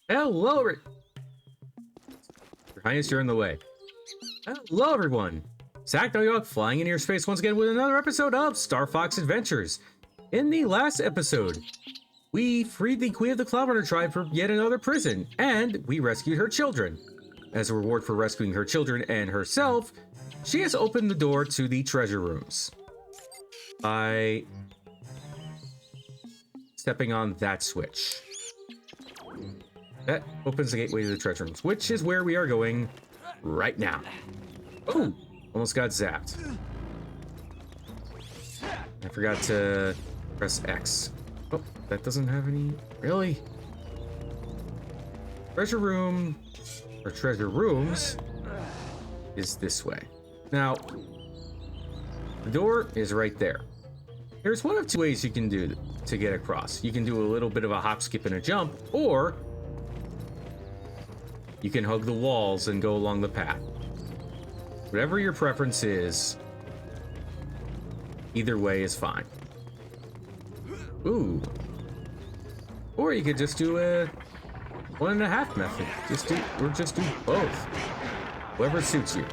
Hello, Your Highness, you're in the way. Hello, everyone. Zach Noyok flying in your space once again with another episode of Star Fox Adventures. In the last episode, we freed the Queen of the CloudRunner tribe from yet another prison, and we rescued her children. As a reward for rescuing her children and herself, she has opened the door to the treasure rooms by stepping on that switch. That opens the gateway to the treasure rooms, which is where we are going right now. Oh, almost got zapped. I forgot to press X. Oh, that doesn't have any... Really? Treasure room, or treasure rooms, is this way. Now, the door is right there. There's one of two ways you can do to get across. You can do a little bit of a hop, skip, and a jump, or you can hug the walls and go along the path. Whatever your preference is, either way is fine. Ooh. Or you could just do a 1.5 method. Just do both. Whoever suits you.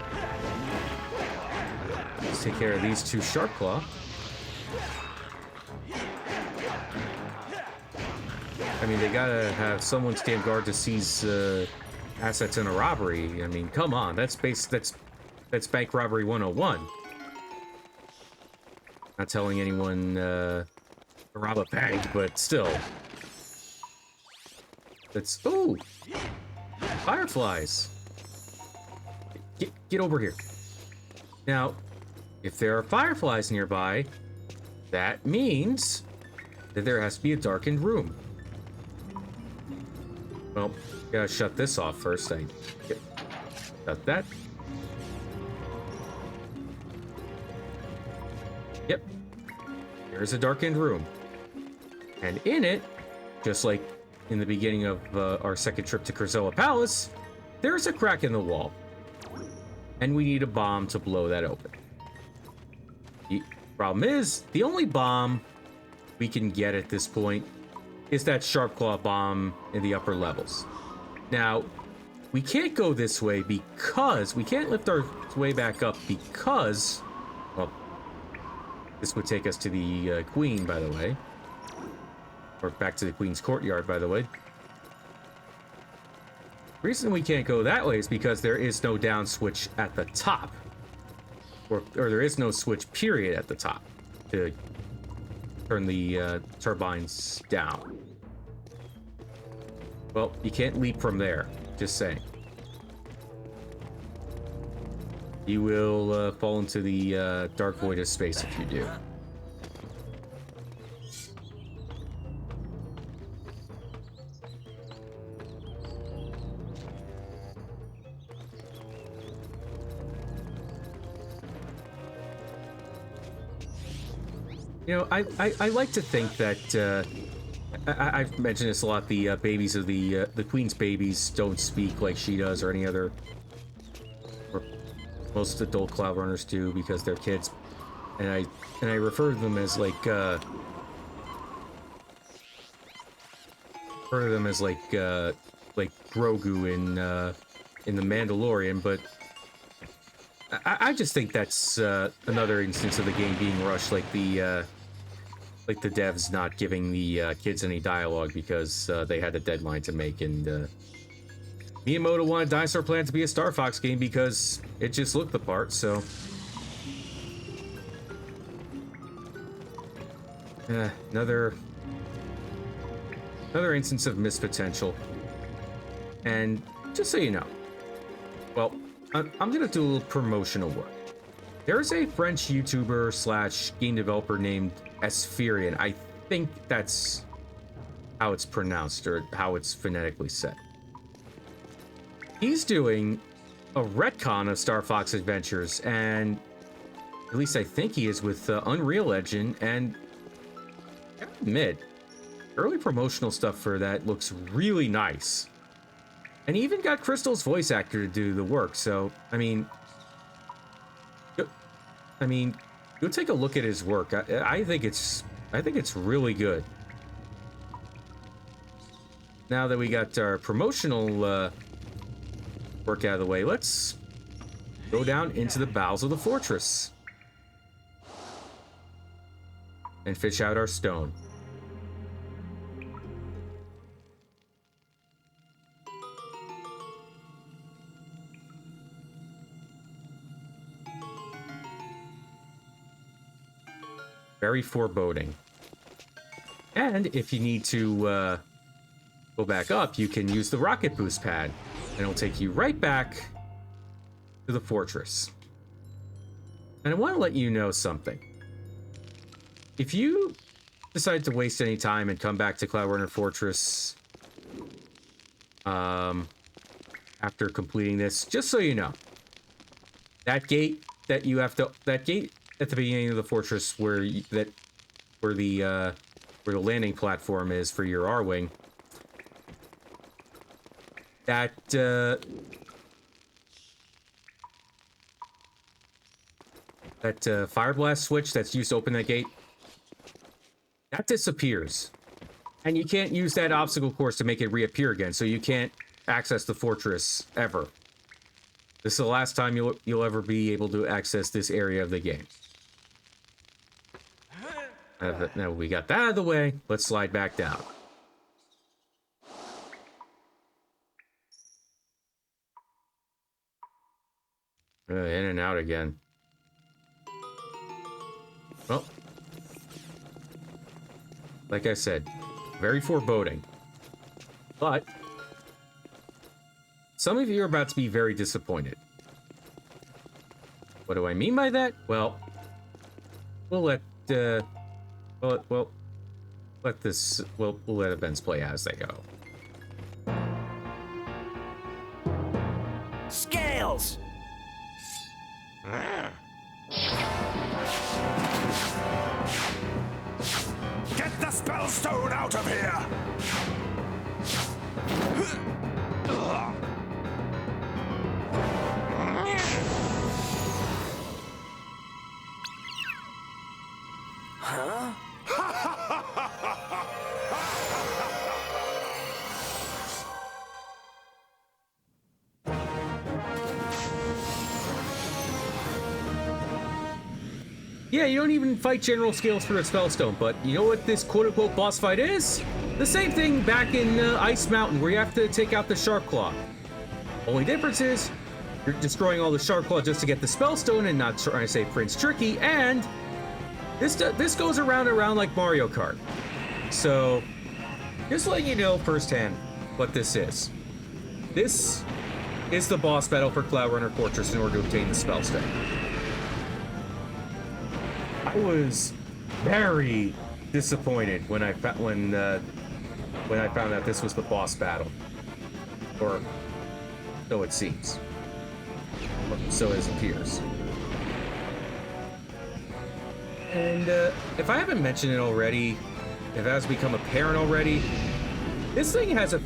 Let's take care of these two Sharp Claw. I mean, they gotta have someone stand guard to seize assets in a robbery. I mean, come on, that's bank robbery 101. Not telling anyone to rob a bank, but still. That's... Ooh! Fireflies! Get over here. Now, if there are fireflies nearby, that means that there has to be a darkened room. Well, gotta shut this off first. Shut that. Yep. Here's a darkened room. And in it, just like in the beginning of our second trip to Krystal Palace, there's a crack in the wall. And we need a bomb to blow that open. The problem is, the only bomb we can get at this point is that Sharp Claw bomb in the upper levels. Now, we can't go this way because we can't lift our way back up because, well, this would take us to the Queen, by the way. Or back to the Queen's courtyard, by the way. The reason we can't go that way is because there is no down switch at the top. Or there is no switch, period, at the top to turn the turbines down. Well, you can't leap from there. Just saying. You will fall into the dark void of space if you do. You know, I like to think that I've mentioned this a lot. The babies of the Queen's babies don't speak like she does, or any other. Or most adult CloudRunners do because they're kids, and I refer to them as like Grogu in The Mandalorian, but I just think that's another instance of the game being rushed, like the devs not giving the kids any dialogue because they had a deadline to make, and Miyamoto wanted Dinosaur Planet to be a Star Fox game because it just looked the part, so... Another instance of missed potential. And just so you know, well, I'm gonna do a little promotional work. There's a French YouTuber slash game developer named Aspherian. I think that's how it's pronounced, or how it's phonetically said. He's doing a retcon of Star Fox Adventures, and at least I think he is, with Unreal Engine, and I gotta admit, early promotional stuff for that looks really nice. And he even got Krystal's voice actor to do the work, so, I mean, go take a look at his work. I think it's really good. now that we got our promotional work out of the way, let's go down into the bowels of the fortress and fish out our stone. Very foreboding. And if you need to go back up, you can use the rocket boost pad, and it'll take you right back to the fortress. And I want to let you know something. If you decide to waste any time and come back to CloudRunner Fortress after completing this, just so you know, that gate that you have to, that gate at the beginning of the fortress where the landing platform is for your R-Wing, that fire blast switch that's used to open that gate, that disappears. And you can't use that obstacle course to make it reappear again, so you can't access the fortress ever. This is the last time you'll ever be able to access this area of the game. Now we got that out of the way, let's slide back down. In and out again. Well, like I said, very foreboding. But some of you are about to be very disappointed. What do I mean by that? Well, we'll let events play as they go. Scales! Get the SpellStone out of here! Huh? Yeah, you don't even fight general scales for a SpellStone, but you know what this quote-unquote boss fight is? The same thing back in Ice Mountain, where you have to take out the Shark Claw. Only difference is, you're destroying all the Shark Claw just to get the SpellStone and not trying to say Prince Tricky, and this goes around and around like Mario Kart. So, just letting you know firsthand what this is. This is the boss battle for CloudRunner Fortress in order to obtain the SpellStone. I was very disappointed when I found out this was the boss battle, or so it seems, or so it appears. And if I haven't mentioned it already, if it has become apparent already, this thing has a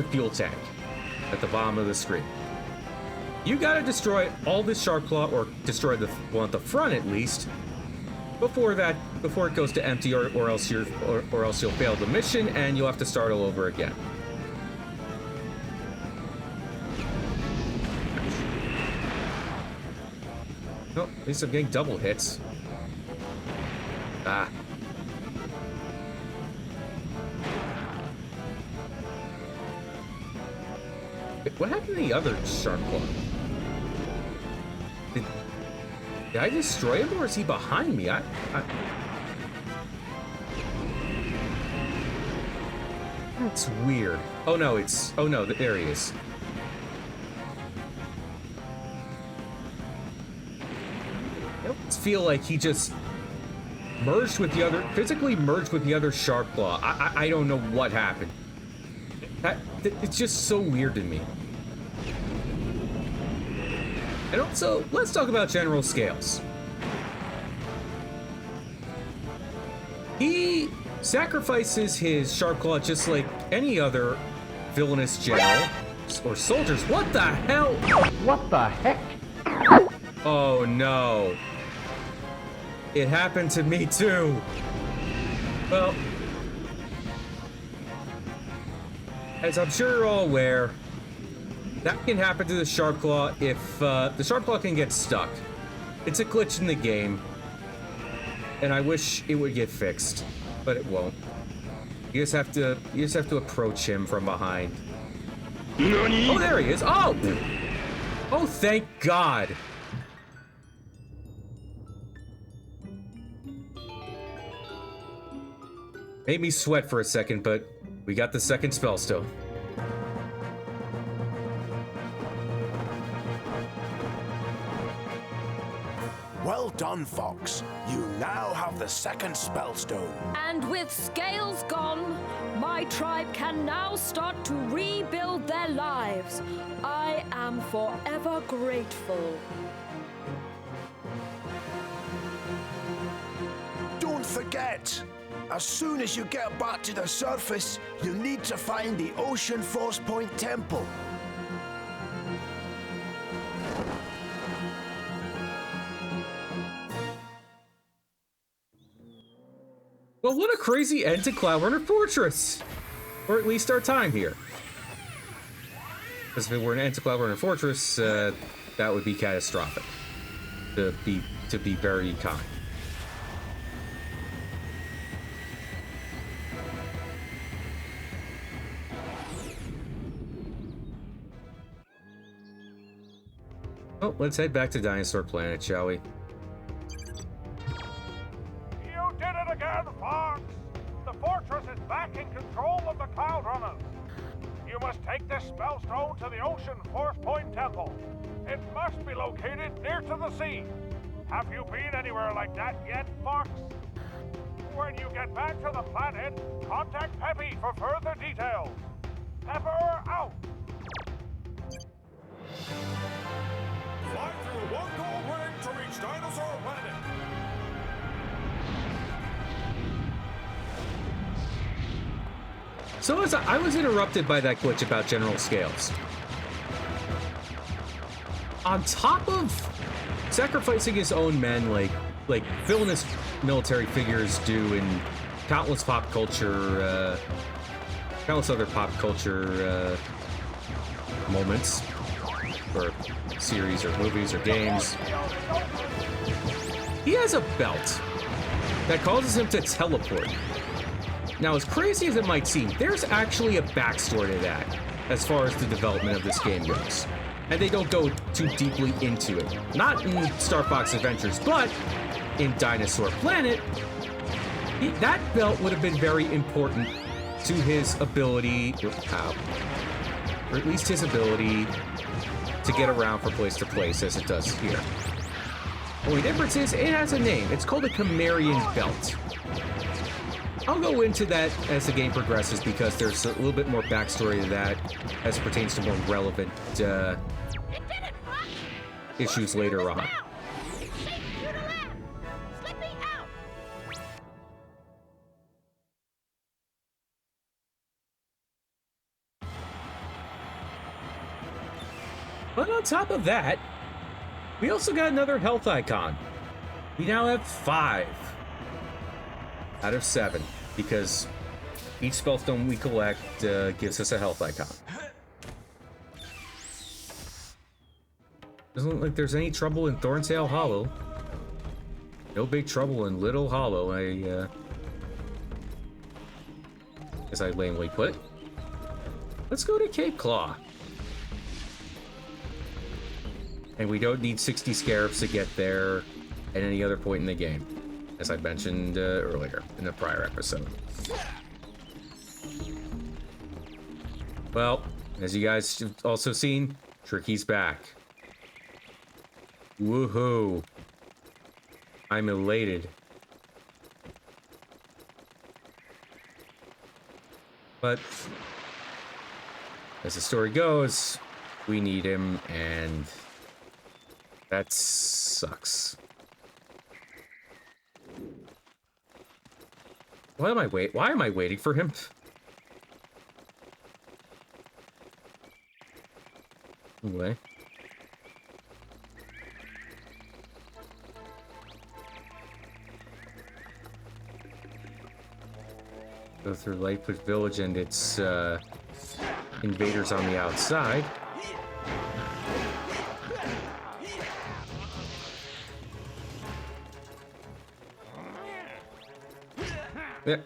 fuel tank at the bottom of the screen. You gotta destroy all this Shark Claw, or destroy the one at the front at least, before it goes to empty, or else you'll fail the mission and you'll have to start all over again. Oh, at least I'm getting double hits. Ah. What happened to the other Shark Claw? Did I destroy him, or is he behind me? That's weird. Oh no, there he is. I almost feel like he just physically merged with the other Shark Claw. I don't know what happened. It's just so weird to me. And also, let's talk about General Scales. He sacrifices his Shark Claw just like any other villainous general or soldiers. What the hell? What the heck? Oh no. It happened to me too. Well, As I'm sure you're all aware, that can happen to the Sharp Claw if the Sharp Claw can get stuck. It's a glitch in the game, and I wish it would get fixed, but it won't. You just have to approach him from behind. Oh, there he is. Oh! Oh, thank God. Made me sweat for a second, but we got the second SpellStone. Well done, Fox. You now have the second SpellStone. And with scales gone, my tribe can now start to rebuild their lives. I am forever grateful. Don't forget, as soon as you get back to the surface, you need to find the Ocean Force Point Temple. Well, what a crazy end to CloudRunner Fortress! Or at least our time here. Because if it were an end to CloudRunner Fortress, that would be catastrophic. To be very kind. Oh, let's head back to Dinosaur Planet, shall we? You did it again, Fox! The fortress is back in control of the CloudRunners. You must take this SpellStone to the Ocean Force Point Temple. It must be located near to the sea. Have you been anywhere like that yet, Fox? When you get back to the planet, contact Peppy for further details. Pepper out! Fly through one gold ring to reach Dinosaur Planet. So as I was interrupted by that glitch about General Scales. On top of sacrificing his own men like villainous military figures do in countless pop culture, countless other pop culture moments, or series, or movies, or games. He has a belt that causes him to teleport. Now, as crazy as it might seem, there's actually a backstory to that as far as the development of this game goes. And they don't go too deeply into it. Not in Star Fox Adventures, but in Dinosaur Planet, that belt would have been very important to his ability, or at least his ability to get around from place to place, as it does here. Only difference is, it has a name. It's called a Chimerian Belt. I'll go into that as the game progresses because there's a little bit more backstory to that as it pertains to more relevant issues later on. But on top of that, we also got another health icon. We now have 5 out of 7, because each SpellStone we collect gives us a health icon. Doesn't look like there's any trouble in Thorntail Hollow. No big trouble in Little Hollow, as I lamely put. Let's go to Cape Claw. And we don't need 60 scarabs to get there at any other point in the game, as I mentioned earlier in a prior episode. Well, as you guys have also seen, Tricky's back. Woohoo! I'm elated. But as the story goes, we need him, and that sucks. Why am I waiting for him? Anyway. Go through LightFoot Village and its invaders on the outside. Yeah.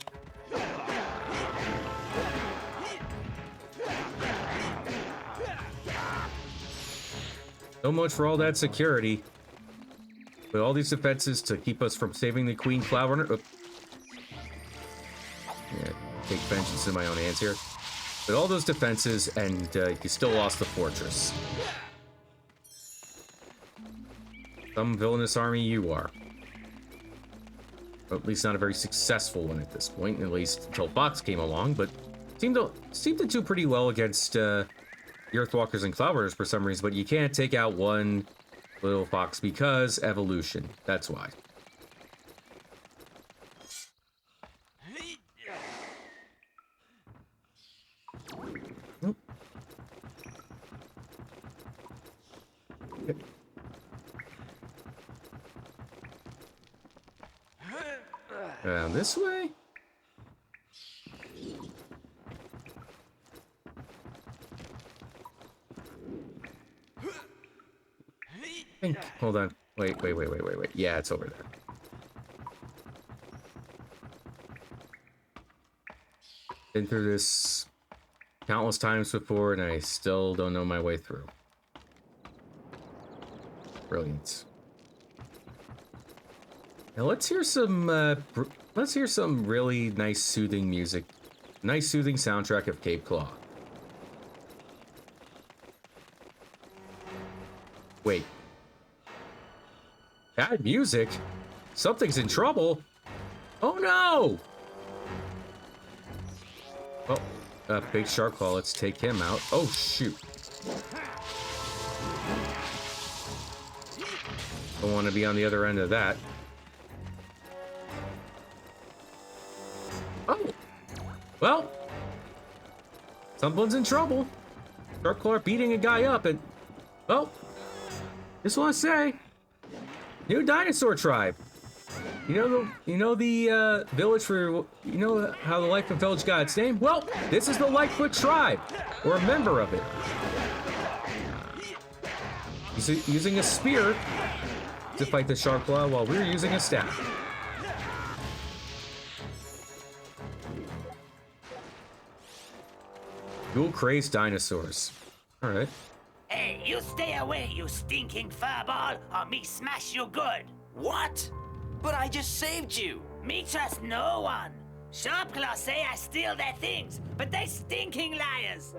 So much for all that security. But all these defenses to keep us from saving the Queen CloudRunner. Oh. Yeah, take vengeance in my own hands here. But all those defenses, and you still lost the fortress. Some villainous army you are. Or at least not a very successful one at this point, at least until Fox came along, but seemed to do pretty well against the Earthwalkers and CloudRunners for some reason, but you can't take out one little fox because evolution. That's why. Nope. Okay. This way? Hold on. Wait. Yeah, it's over there. Been through this countless times before, and I still don't know my way through. Brilliant. Now let's hear some really nice soothing music. Nice soothing soundtrack of Cape Claw. Wait. Bad music? Something's in trouble. Oh no! Oh, big shark claw. Let's take him out. Oh shoot. Don't want to be on the other end of that. Oh. Well. Someone's in trouble. Shark claw beating a guy up and... Well. Just want to say. New dinosaur tribe. You know the village for, you know how the LightFoot Village got its name? Well, this is the LightFoot tribe, or a member of it. Using a spear to fight the shark claw while we're using a staff. Dual crazed dinosaurs. All right. Hey, you stay away, you stinking furball, or me smash you good. What? But I just saved you. Me trust no one. Sharpclaw say I steal their things, but they stinking liars.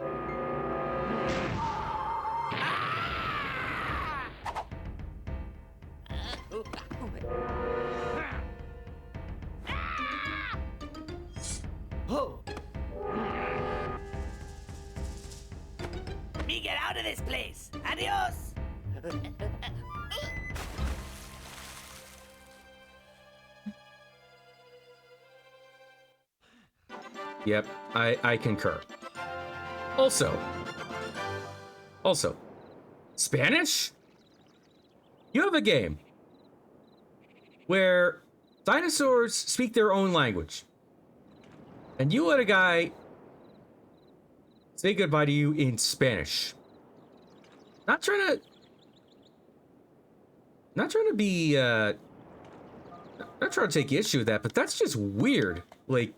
Oh. Me get out of this place. Adios. Yep, I concur. Also, Spanish? You have a game where dinosaurs speak their own language. And you let a guy say goodbye to you in Spanish. Not trying to be, not trying to take issue with that, but that's just weird. Like,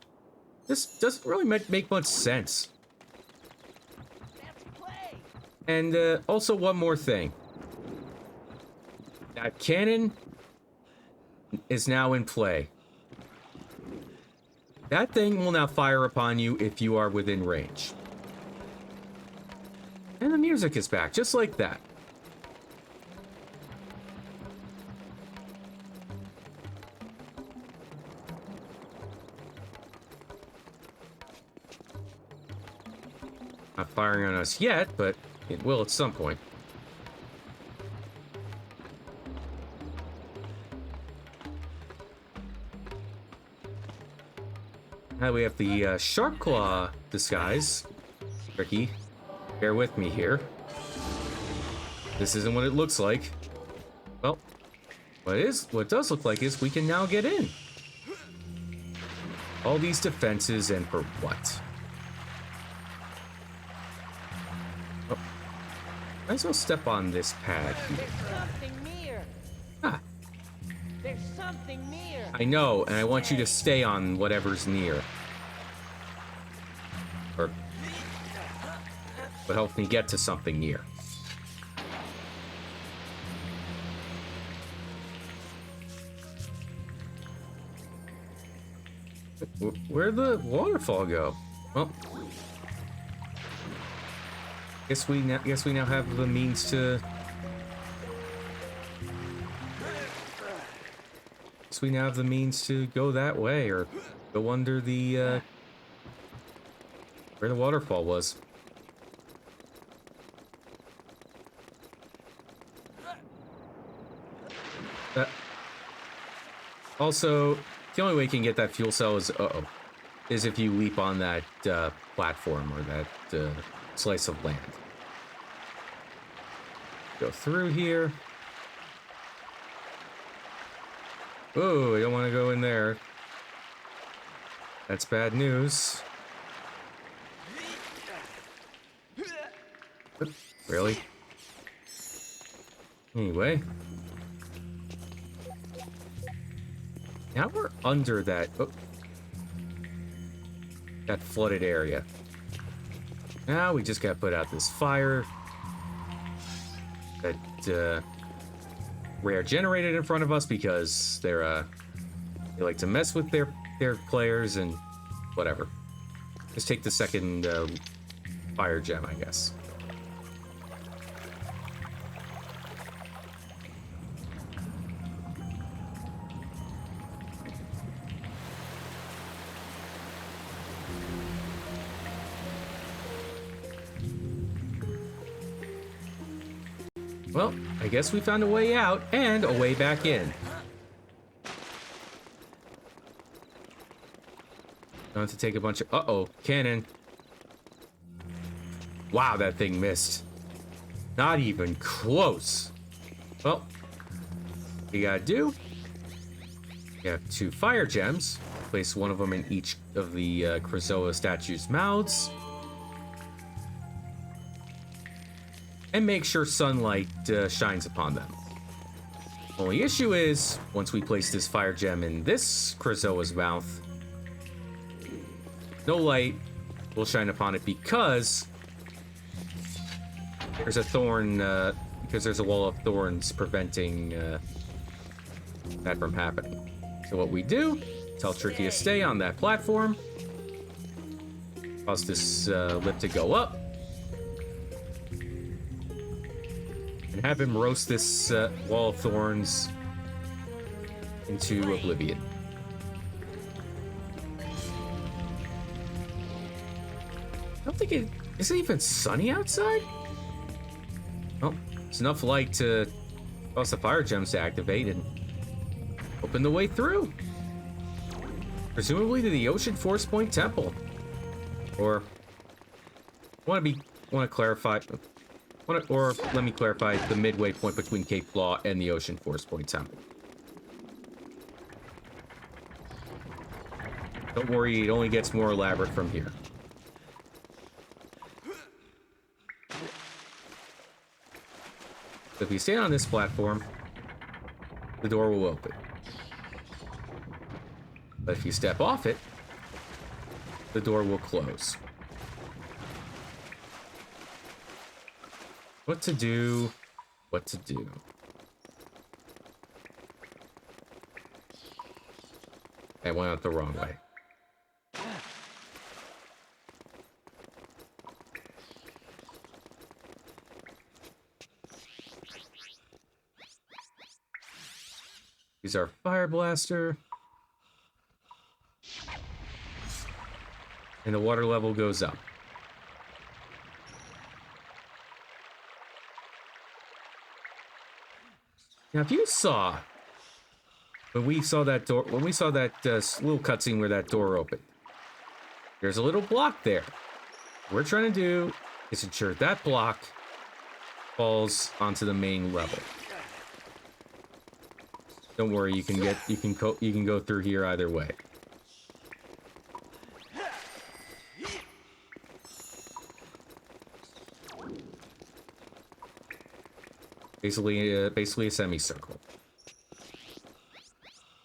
this doesn't really make much sense. And also one more thing. That cannon is now in play. That thing will now fire upon you if you are within range. And the music is back, just like that. Not firing on us yet, but it will at some point. Now we have the Shark Claw disguise. Tricky. Bear with me here. This isn't what it looks like. Well, what it does look like is we can now get in. All these defenses, and for what? Oh. Might as well step on this pad here. There's something near. Ah, There's something near. I know, and I want you to stay on whatever's near. Or what helps me get to something near. Where'd the waterfall go? Well, guess we now have the means to. Guess we now have the means to go that way or go under the where the waterfall was. Also, the only way you can get that fuel cell is if you leap on that platform or that slice of land. Go through here. Oh, I don't want to go in there. That's bad news. Really? Anyway. Now we're under that that flooded area. Now we just gotta put out this fire that Rare generated in front of us because they like to mess with their players and whatever. Just take the second fire gem, I guess. Well, I guess we found a way out and a way back in. Going to take a bunch of... Uh-oh, cannon. Wow, that thing missed. Not even close. Well, what you gotta do... You have 2 fire gems. Place one of them in each of the Krystal statues' mouths. And make sure sunlight shines upon them. Only issue is, once we place this fire gem in this Krystal's mouth, no light will shine upon it because there's a thorn, because there's a wall of thorns preventing that from happening. So what we do, tell Tricky to stay on that platform, cause this lip to go up, and have him roast this wall of thorns into oblivion. I don't think is it even sunny outside? Well, it's enough light to cause the fire gems to activate and open the way through. Presumably to the Ocean Force Point Temple. Or want to clarify. Or let me clarify, the midway point between Cape Claw and the Ocean Force Point Temple. Don't worry, it only gets more elaborate from here. So if you stand on this platform, the door will open. But if you step off it, the door will close. What to do, what to do. I went out the wrong way. Use our fire blaster. And the water level goes up. Now, if you saw, when we saw that little cutscene where that door opened, there's a little block there. What we're trying to do is ensure that block falls onto the main level. Don't worry, you can go through here either way. Basically a semicircle.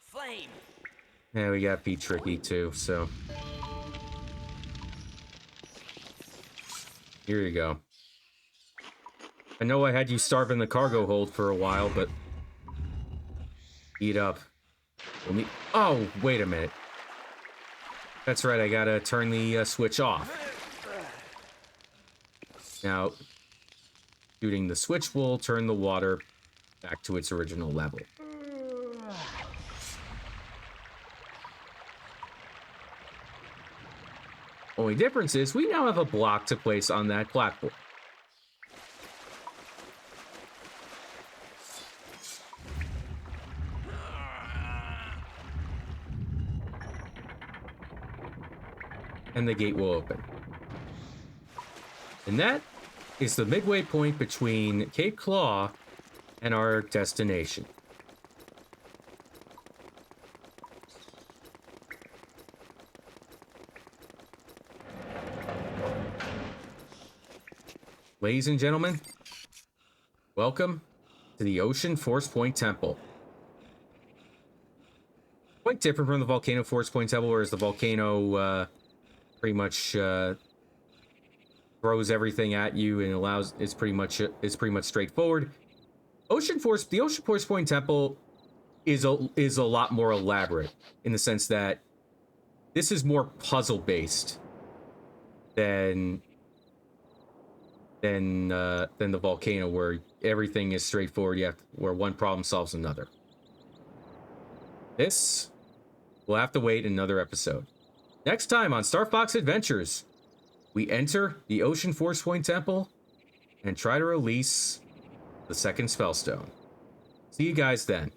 Flame. Yeah, we got Pete Tricky too, so. Here you go. I know I had you starve in the cargo hold for a while, but... Eat up. Oh, wait a minute. That's right, I gotta turn the switch off. Now, shooting the switch will turn the water back to its original level. Only difference is we now have a block to place on that platform. And the gate will open. And that is the midway point between Cape Claw and our destination. Ladies and gentlemen, welcome to the Ocean Force Point Temple. Quite different from the Volcano Force Point Temple, whereas the volcano pretty much throws everything at you and it's pretty much straightforward. The Ocean Force Point Temple is a lot more elaborate in the sense that this is more puzzle based than the volcano, where everything is straightforward. Where one problem solves another. This will have to wait another episode. Next time on Star Fox Adventures, we enter the Ocean Force Point Temple and try to release the second SpellStone. See you guys then.